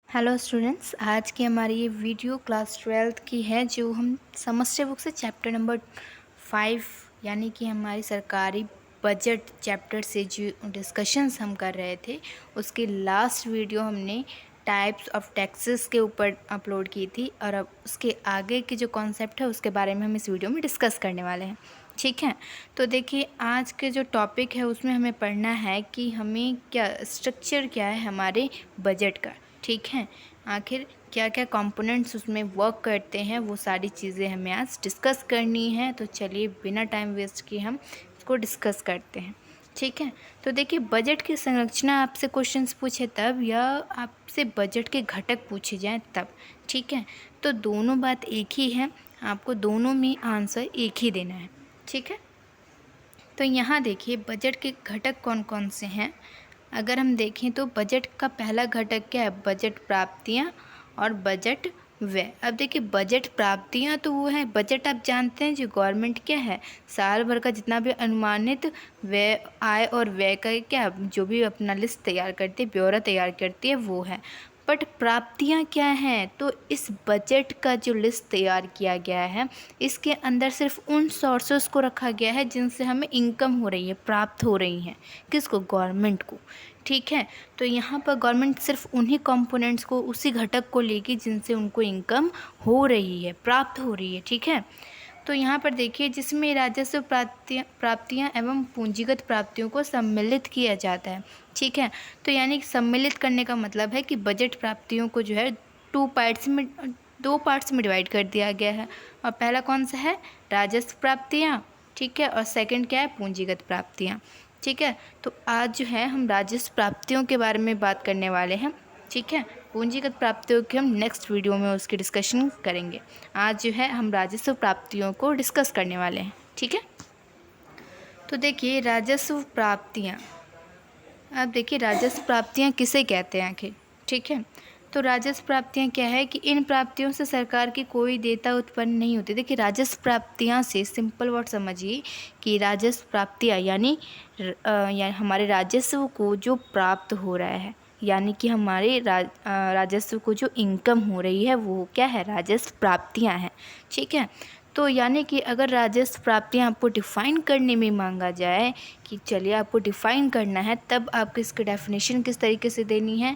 Hello students, आज की हमारी ये वीडियो क्लास 12th की है जो हम सेमेस्टर बुक से चैप्टर नंबर 5 यानी कि हमारी सरकारी बजट चैप्टर से जो डिस्कशंस हम कर रहे थे उसकी लास्ट वीडियो हमने टाइप्स ऑफ टैक्सेस के ऊपर अपलोड की थी और अब उसके आगे के जो कॉन्सेप्ट है उसके बारे में हम इस वीडियो में डिस्कस करने वाले हैं। ठीक है, तो देखिए आज के जो टॉपिक है उसमें हमें पढ़ना है कि हमें क्या स्ट्रक्चर क्या है हमारे बजट का। ठीक है, आखिर क्या क्या कंपोनेंट्स उसमें वर्क करते हैं वो सारी चीज़ें हमें आज डिस्कस करनी है। तो चलिए बिना टाइम वेस्ट किए हम इसको डिस्कस करते हैं। ठीक है, तो देखिए बजट की संरचना आपसे क्वेश्चंस पूछे तब या आपसे बजट के घटक पूछे जाएं तब। ठीक है, तो दोनों बात एक ही है, आपको दोनों में आंसर एक ही देना है। ठीक है, तो यहाँ देखिए बजट के घटक कौन कौन से हैं। अगर हम देखें तो बजट का पहला घटक क्या है, बजट प्राप्तियाँ और बजट व्यय। अब देखिए बजट प्राप्तियाँ तो वो है, बजट आप जानते हैं जो गवर्नमेंट क्या है साल भर का जितना भी अनुमानित व्यय आय और व्यय का क्या जो भी अपना लिस्ट तैयार करती है, ब्यौरा तैयार करती है वो है। बट प्राप्तियाँ क्या हैं, तो इस बजट का जो लिस्ट तैयार किया गया है इसके अंदर सिर्फ उन सोर्सेस को रखा गया है जिनसे हमें इनकम हो रही है, प्राप्त हो रही हैं। किसको, गवर्नमेंट को। ठीक है, तो यहाँ पर गवर्नमेंट सिर्फ उन्हीं कंपोनेंट्स को, उसी घटक को लेगी जिनसे उनको इनकम हो रही है, प्राप्त हो रही है। ठीक है, तो यहाँ पर देखिए जिसमें राजस्व प्राप्तियाँ एवं पूंजीगत प्राप्तियों को सम्मिलित किया जाता है। ठीक है, तो यानी सम्मिलित करने का मतलब है कि बजट प्राप्तियों को जो है दो पार्ट्स में डिवाइड कर दिया गया है। और पहला कौन सा है, राजस्व प्राप्तियाँ। ठीक है, और सेकंड क्या है, पूंजीगत प्राप्तियाँ। ठीक है, तो आज जो है हम राजस्व प्राप्तियों के बारे में बात करने वाले हैं। ठीक है, पूंजीगत प्राप्तियों की हम नेक्स्ट वीडियो में उसकी डिस्कशन करेंगे। आज जो है हम राजस्व प्राप्तियों को डिस्कस करने वाले हैं। ठीक है, तो देखिए राजस्व प्राप्तियाँ, अब देखिए राजस्व प्राप्तियाँ किसे कहते हैं आखिर। ठीक है, तो राजस्व प्राप्तियाँ क्या है कि इन प्राप्तियों से सरकार की कोई देयता उत्पन्न नहीं होती। देखिए राजस्व प्राप्तियाँ से सिंपल वर्ड समझिए कि राजस्व प्राप्तियाँ यानी हमारे राजस्व को जो प्राप्त हो रहा है, यानी कि हमारे राजस्व को जो इनकम हो रही है वो क्या है, राजस्व प्राप्तियाँ हैं। ठीक है, तो यानी कि अगर राजस्व प्राप्तियाँ आपको डिफ़ाइन करने में मांगा जाए कि चलिए आपको डिफ़ाइन करना है, तब आपको इसकी डेफिनेशन किस तरीके से देनी है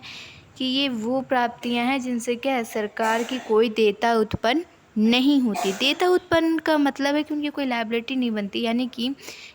कि ये वो प्राप्तियाँ हैं जिनसे क्या है, सरकार की कोई देयता उत्पन्न नहीं होती। देयता उत्पन्न का मतलब है कि उनकी कोई लायबिलिटी नहीं बनती, यानी कि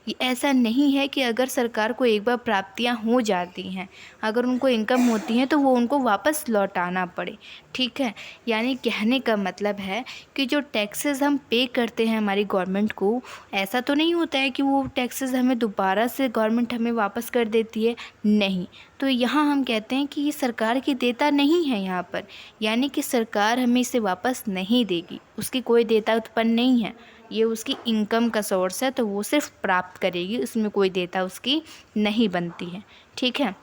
ये ऐसा नहीं है कि अगर सरकार को एक बार प्राप्तियाँ हो जाती हैं, अगर उनको इनकम होती हैं तो वो उनको वापस लौटाना पड़े। ठीक है, यानी कहने का मतलब है कि जो टैक्सेस हम पे करते हैं हमारी गवर्नमेंट को, ऐसा तो नहीं होता है कि वो टैक्सेस हमें दोबारा से गवर्नमेंट हमें वापस कर देती है, नहीं। तो यहाँ हम कहते हैं कि ये सरकार की देयता नहीं है यहाँ पर, यानी कि सरकार हमें इसे वापस नहीं देगी, उसकी कोई देयता उत्पन्न नहीं है, ये उसकी इनकम का सोर्स है, तो वो सिर्फ प्राप्त करेगी, उसमें कोई देयता उसकी नहीं बनती है। ठीक है,